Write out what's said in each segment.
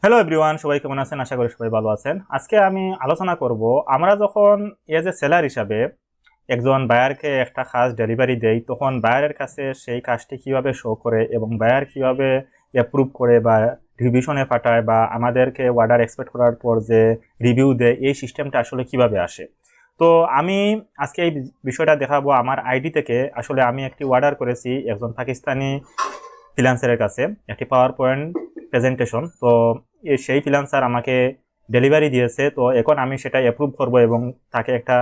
Hello everyone, সবাই কেমন আছেন? আশা করি সবাই ভালো আছেন। আজকে আমি আলোচনা করব আমরা যখন এজ এ সেলার হিসাবে একজন বায়ারকে একটা কাজ ডেলিভারি দেই, তখন বায়ারের কাছে সেই কাজটি কিভাবে শো করে এবং বায়ার কিভাবে অ্যাপ্রুভ করে বা রিভিশনে পাঠায় বা আমাদেরকে অর্ডার এক্সপেক্ট করার পর যে রিভিউ দেয়, এই সিস্টেমটা আসলে কিভাবে আসে। তো আমি আজকে এই বিষয়টা দেখাবো আমার আইডি থেকে। আসলে আমি একটি অর্ডার করেছি একজন পাকিস্তানি ফ্রিল্যান্সারের কাছে, একটি পাওয়ার পয়েন্ট প্রেজেন্টেশন। তো সেই ফ্রিল্যান্সার আমাকে ডেলিভারি দিয়েছে, তো এখন আমি সেটা অ্যাপ্রুভ করব এবং তাকে একটা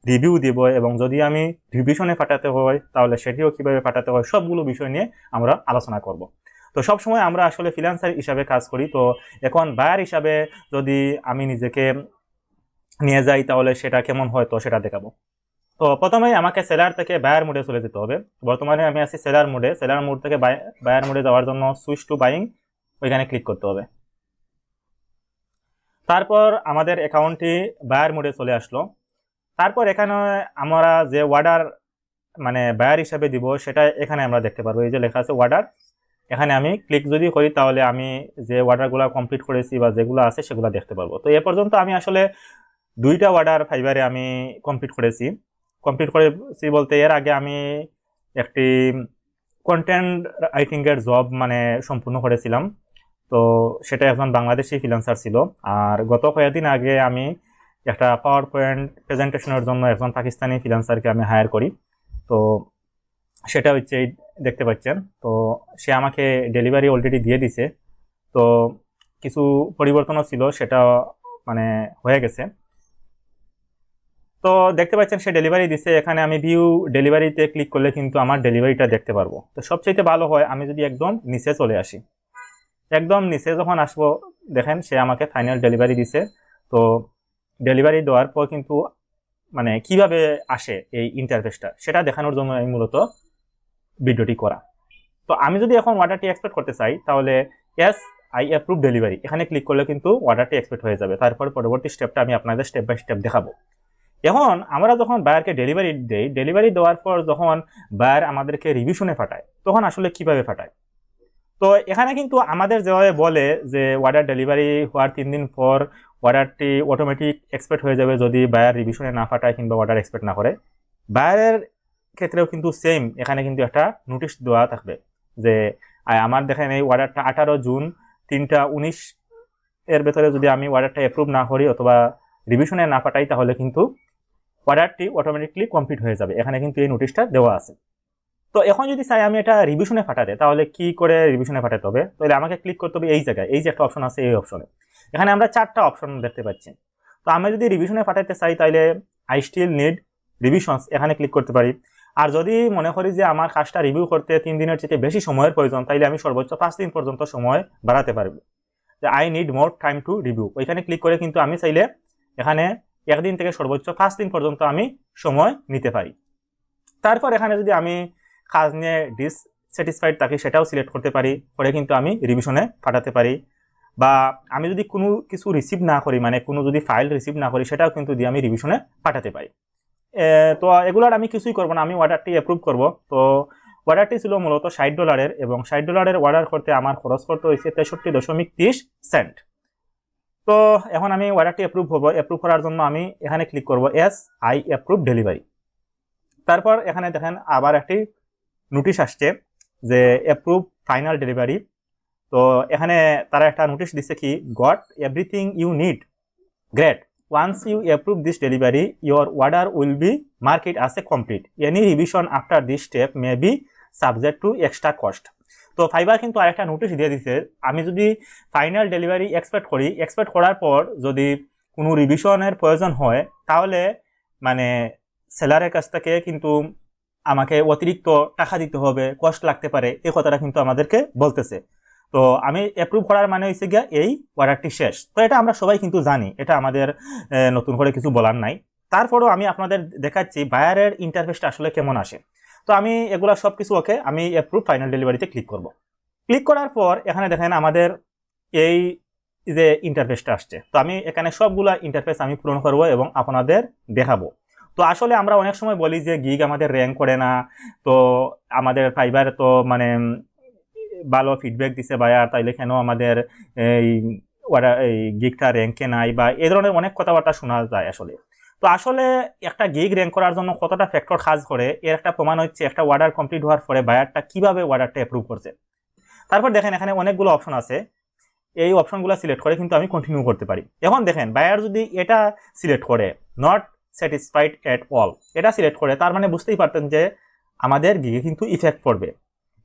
রিভিউ দিব, এবং যদি আমি রিভিশনে পাঠাতে হয় তাহলে সেটিও কিভাবে পাঠাতে হয়, সবগুলো বিষয় নিয়ে আমরা আলোচনা করব। তো সব সময় আমরা আসলে ফ্রিল্যান্সার হিসাবে কাজ করি, তো এখন বায়ার হিসাবে যদি আমি নিজেকে নিয়ে যাই তাহলে সেটা কেমন হয়, তো সেটা দেখাবো। তো প্রথমেই আমাকে সেলার থেকে বায়ার মোডে চলে যেতে হবে। বর্তমানে আমি আছি সেলার মোডে। সেলার মোড থেকে বায়ার মোডে যাওয়ার জন্য সুইচ টু বাইং ওইখানে ক্লিক করতে হবে। তারপর আমাদের অ্যাকাউন্টটি বায়ার মোডে চলে আসলো। তারপর এখানে আমরা যে অর্ডার মানে বায়ার হিসাবে দিব সেটা এখানে আমরা দেখতে পারবো। এই যে লেখা আছে অর্ডার, এখানে আমি ক্লিক যদি করি তাহলে আমি যে অর্ডারগুলো কমপ্লিট করেছি বা যেগুলো আছে সেগুলো দেখতে পারবো। তো এ পর্যন্ত আমি আসলে 2টা অর্ডার ফাইবারে আমি কমপ্লিট করেছি। কমপ্লিট করেছি বলতে এর আগে আমি একটি কন্টেন্ট রাইটিংয়ের জব সম্পূর্ণ করেছিলাম। তো সেটা একজন বাংলাদেশি ফ্রিল্যান্সার ছিল। আর গত কয়েকদিন আগে আমি একটা পাওয়ার পয়েন্ট প্রেজেন্টেশনের জন্য একজন পাকিস্তানি ফ্রিল্যান্সারকে আমি হায়ার করি। তো সেটা হচ্ছে দেখতে পাচ্ছেন। তো সে আমাকে ডেলিভারি অলরেডি দিয়ে দিছে। তো কিছু পরিবর্তনও ছিল, সেটা মানে হয়ে গেছে। তো দেখতে পাচ্ছেন সে ডেলিভারি দিছে। এখানে আমি ভিউ ডেলিভারিতে ক্লিক করলে কিন্তু আমার ডেলিভারিটা দেখতে পারবো। তো সবচেয়ে ভালো হয় আমি যদি একদম নিচে চলে আসি। একদম নিচে যখন আসবো, দেখেন সে আমাকে ফাইনাল ডেলিভারি দিছে। তো ডেলিভারি দেওয়ার পর কিন্তু কিভাবে আসে এই ইন্টারফেসটা, সেটা দেখানোর জন্য আমি মূলত ভিডিওটি করা। তো আমি যদি এখন অর্ডারটি এক্সপেক্ট করতে চাই তাহলে ইয়েস আই অ্যাপ্রুভ ডেলিভারি এখানে ক্লিক করলে কিন্তু অর্ডারটি এক্সপেক্ট হয়ে যাবে। তারপর পরবর্তী স্টেপটা আমি আপনাদের স্টেপ বাই স্টেপ দেখাবো। এখন আমরা যখন বায়ারকে ডেলিভারি দেই, ডেলিভারি দেওয়ার পর যখন বায়ার আমাদেরকে রিভিশনে পাঠায়, তখন আসলে কিভাবে পাঠায়। তো এখানে কিন্তু আমাদের যেভাবে বলে যে অর্ডার ডেলিভারি হওয়ার 3 দিন পর অর্ডারটি অটোমেটিক এক্সপেক্ট হয়ে যাবে যদি বায়ার রিভিশনে না পাঠায় কিংবা অর্ডার এক্সপেক্ট না করে। বায়ারের ক্ষেত্রেও কিন্তু সেম, এখানে কিন্তু একটা নোটিশ দেওয়া থাকবে যে আমার দেখেন এই অর্ডারটা 18 জুন 3টা 19 এর ভেতরে যদি আমি অর্ডারটা অ্যাপ্রুভ না করি অথবা রিভিশনে না পাঠাই তাহলে কিন্তু অর্ডারটি অটোমেটিকলি কমপ্লিট হয়ে যাবে। এখানে কিন্তু এই নোটিশটা দেওয়া আছে। তো এখন যদি চাই আমি এটা রিভিশনে পাঠাতে, তাহলে কি করে রিভিশনে পাঠাতে হবে? তাহলে আমাকে ক্লিক করতে হবে এই জায়গায়, এই যে একটা অপশন আছে এই অপশনে। এখানে আমরা 4টা অপশন দেখতে পাচ্ছি। তো আমি যদি রিভিশনে পাঠাতে চাই তাহলে আই স্টিল নিড রিভিশনস এখানে ক্লিক করতে পারি। আর যদি মনে করি যে আমার কাজটা রিভিউ করতে 3 দিনের চেয়ে বেশি সময়ের প্রয়োজন, তাইলে আমি সর্বোচ্চ 5 দিন পর্যন্ত সময় বাড়াতে পারবো। যে I need more time to review, ওইখানে ক্লিক করে কিন্তু আমি চাইলে এখানে 1 দিন থেকে সর্বোচ্চ 5 দিন পর্যন্ত আমি সময় নিতে পারি। তারপর এখানে যদি আমি কাজ নিয়ে ডিসস্যাটিসফাইড থাকি সেটাও সিলেক্ট করতে পারি, করে কিন্তু আমি রিভিশনে পাঠাতে পারি। বা আমি যদি কোনো কিছু রিসিভ না করি, কোনো যদি ফাইল রিসিভ না করি, সেটাও কিন্তু দিয়ে আমি রিভিশনে পাঠাতে পারি। তো এগুলোর আমি কিছুই করবো না, আমি অর্ডারটি অ্যাপ্রুভ করব। তো অর্ডারটি ছিল মূলত $60 এবং $60 অর্ডার করতে আমার খরচ করতে হয়েছে 63.30 সেন্ট। তো এখন আমি অর্ডারটি অ্যাপ্রুভ হবো। অ্যাপ্রুভ করার জন্য আমি এখানে ক্লিক করবো এস আই অ্যাপ্রুভ ডেলিভারি। তারপর এখানে দেখেন আবার একটি নোটিশ আসছে যে অ্যাপ্রুভ ফাইনাল ডেলিভারি। তো এখানে তারা একটা নোটিশ দিচ্ছে কি, got everything you need, great, once you approve this delivery your order will be marked as a complete, any revision after this step may be subject to extra cost. তো fibre কিন্তু আরেকটা notice দিয়ে দিচ্ছে, আমি যদি final delivery expect করার পর যদি কোনো রিভিশনের প্রয়োজন হয় তাহলে সেলারের কাছ থেকে কিন্তু আমাকে অতিরিক্ত টাকা দিতে হবে, কষ্ট লাগতে পারে, এই কথাটা কিন্তু আমাদেরকে বলতেছে। তো আমি অ্যাপ্রুভ করার হয়েছে গিয়া এই অর্ডারটি শেষ। তো এটা আমরা সবাই কিন্তু জানি, এটা আমাদের নতুন করে কিছু বলার নাই। তারপরেও আমি আপনাদের দেখাচ্ছি বায়ারের ইন্টারফেসটা আসলে কেমন আসে। তো আমি এগুলা সব কিছু ওকে, আমি অ্যাপ্রুভ ফাইনাল ডেলিভারিতে ক্লিক করব। ক্লিক করার পর এখানে দেখেন আমাদের এই যে ইন্টারফেসটা আসছে। তো আমি এখানে সবগুলা ইন্টারফেস আমি পূরণ করব এবং আপনাদের দেখাবো। তো আসলে আমরা অনেক সময় বলি যে গিগ আমাদের র্যাঙ্ক করে না, তো আমাদের ফাইবার তো ভালো ফিডব্যাক দিছে বায়ার, তাইলে কেন আমাদের এই এই গিগটা র্যাঙ্কে নাই, বা এই ধরনের অনেক কথাবার্তা শোনা যায় আসলে। তো আসলে একটা গিগ র্যাঙ্ক করার জন্য কতটা ফ্যাক্টর কাজ করে এর একটা প্রমাণ হচ্ছে একটা অর্ডার কমপ্লিট হওয়ার পরে বায়ারটা কিভাবে অর্ডারটা অ্যাপ্রুভ করছে। তারপর দেখেন এখানে অনেকগুলো অপশন আছে, এই অপশনগুলো সিলেক্ট করে কিন্তু আমি কন্টিনিউ করতে পারি। এখন দেখেন বায়ার যদি এটা সিলেক্ট করে নট স্যাটিসফাইড এট অল, এটা সিলেক্ট করে, তার মানে বুঝতেই পারতেন যে আমাদের গিগে কিন্তু ইফেক্ট পড়বে।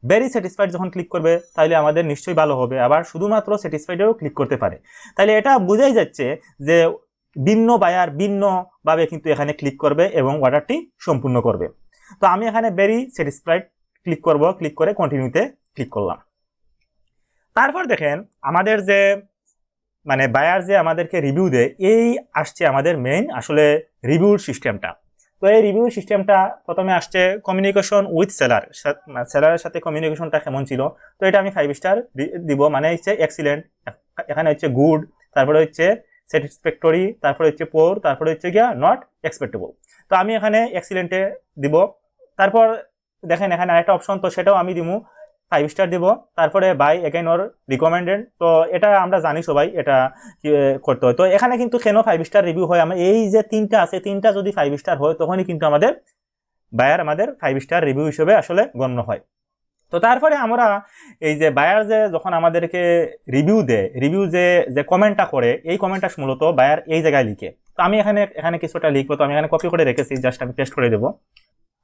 ভেরি স্যাটিসফাইড যখন ক্লিক করবে তাহলে আমাদের নিশ্চয়ই ভালো হবে, আবার শুধুমাত্র স্যাটিসফাইডেও ক্লিক করতে পারে। তাহলে এটা বোঝাই যাচ্ছে যে ভিন্ন বায়ার ভিন্নভাবে কিন্তু এখানে ক্লিক করবে এবং অর্ডারটি সম্পূর্ণ করবে। তো আমি এখানে ভেরি স্যাটিসফাইড ক্লিক করব, ক্লিক করে কন্টিনিউতে ক্লিক করলাম। তারপর দেখেন আমাদের যে মানে বায়ার যে আমাদেরকে রিভিউ দেয়, এই আসছে আমাদের মেইন আসলে রিভিউর সিস্টেমটা। তো এই রিভিউ সিস্টেমটা প্রথমে আসছে কমিউনিকেশন উইথ সেলার, সেলারের সাথে কমিউনিকেশনটা কেমন ছিল। তো এটা আমি 5 স্টার দিব, মানে হচ্ছে এক্সিলেন্ট, এখানে হচ্ছে গুড, তারপরে হচ্ছে স্যাটিসফ্যাক্টরি, তারপরে হচ্ছে পোর, তারপরে হচ্ছে গিয়া নট এক্সপেক্টেবল। তো আমি এখানে এক্সিলেন্টে দিব। তারপর দেখেন এখানে আরেকটা অপশন, তো সেটাও আমি দিব 5 স্টার দিব। তারপরে বাই এগেইন অর রিকমেন্ডেড, তো এটা আমরা জানি সবাই এটা করতে হয়। তো এখানে কিন্তু কেন 5 স্টার রিভিউ হয়, আমরা এই যে তিনটা আছে, তিনটা যদি 5 স্টার হয় তখনই কিন্তু আমাদের বায়ার আমাদের 5 স্টার রিভিউ হিসেবে আসলে গণ্য হয়। তো তারপরে আমরা এই যে বায়ার যে যখন আমাদেরকে রিভিউ দেয়, রিভিউ যে কমেন্টটা করে, এই কমেন্টটা মূলত বায়ার এই জায়গায় লিখে। তো আমি এখানে কিছুটা লিখবো, তো আমি এখানে কপি করে রেখেছি, জাস্ট আমি পেস্ট করে দেবো।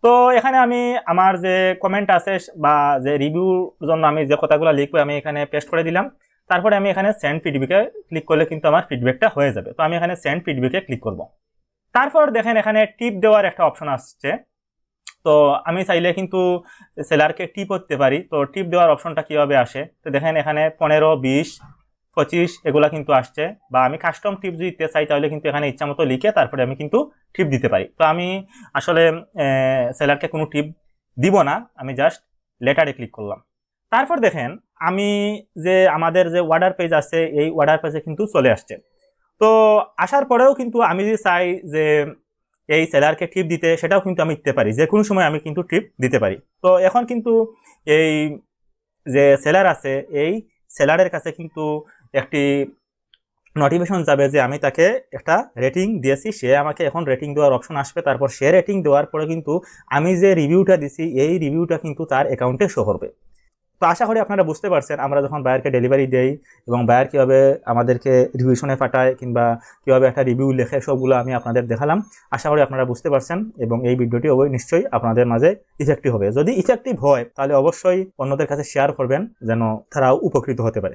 তো এখানে আমি আমার যে কমেন্ট আছে বা যে রিভিউর জন্য আমি যে কথাগুলো লিখবো আমি এখানে পেস্ট করে দিলাম। তারপরে আমি এখানে সেন্ড ফিডব্যাকে ক্লিক করলে কিন্তু আমার ফিডব্যাকটা হয়ে যাবে। তো আমি এখানে সেন্ড ফিডব্যাকে ক্লিক করব। তারপর দেখেন এখানে টিপ দেওয়ার একটা অপশন আসছে। তো আমি চাইলে কিন্তু সেলারকে টিপ করতে পারি। তো টিপ দেওয়ার অপশনটা কিভাবে আসে, তো দেখেন এখানে 15, 20, 25 এগুলা কিন্তু আসছে। বা আমি কাস্টম টিপ যদি দিতে চাই তাহলে কিন্তু এখানে ইচ্ছা মতো লিখে তারপরে আমি কিন্তু টিপ দিতে পারি। তো আমি আসলে সেলারকে কোনো টিপ দিব না, আমি জাস্ট লেটারে ক্লিক করলাম। তারপর দেখেন আমি যে আমাদের যে অর্ডার পেজ আছে, এই অর্ডার পেজে কিন্তু চলে আসছে। তো আসার পরেও কিন্তু আমি যদি চাই যে এই সেলারকে টিপ দিতে, সেটাও কিন্তু আমি দিতে পারি, যে কোনো সময় আমি কিন্তু টিপ দিতে পারি। তো এখন কিন্তু এই যে সেলার আছে, এই সেলারের কাছে কিন্তু একটি নোটিফিকেশন যাবে যে আমি তাকে একটা রেটিং দিয়েছি, সে আমাকে এখন রেটিং দেওয়ার অপশন আসবে। তারপর সে রেটিং দেওয়ার পরে কিন্তু আমি যে রিভিউটা দিছি, এই রিভিউটা কিন্তু তার অ্যাকাউন্টে শো করবে। তো আশা করি আপনারা বুঝতে পারছেন আমরা যখন বায়ারকে ডেলিভারি দেই এবং বায়ার কীভাবে আমাদেরকে রিভিউশনে পাঠায় কিংবা কীভাবে একটা রিভিউ লেখে, সবগুলো আমি আপনাদের দেখালাম। আশা করি আপনারা বুঝতে পারছেন এবং এই ভিডিওটি নিশ্চয়ই আপনাদের মাঝে ইফেক্টিভ হবে। যদি ইফেক্টিভ হয় তাহলে অবশ্যই অন্যদের কাছে শেয়ার করবেন যেন তারাও উপকৃত হতে পারে।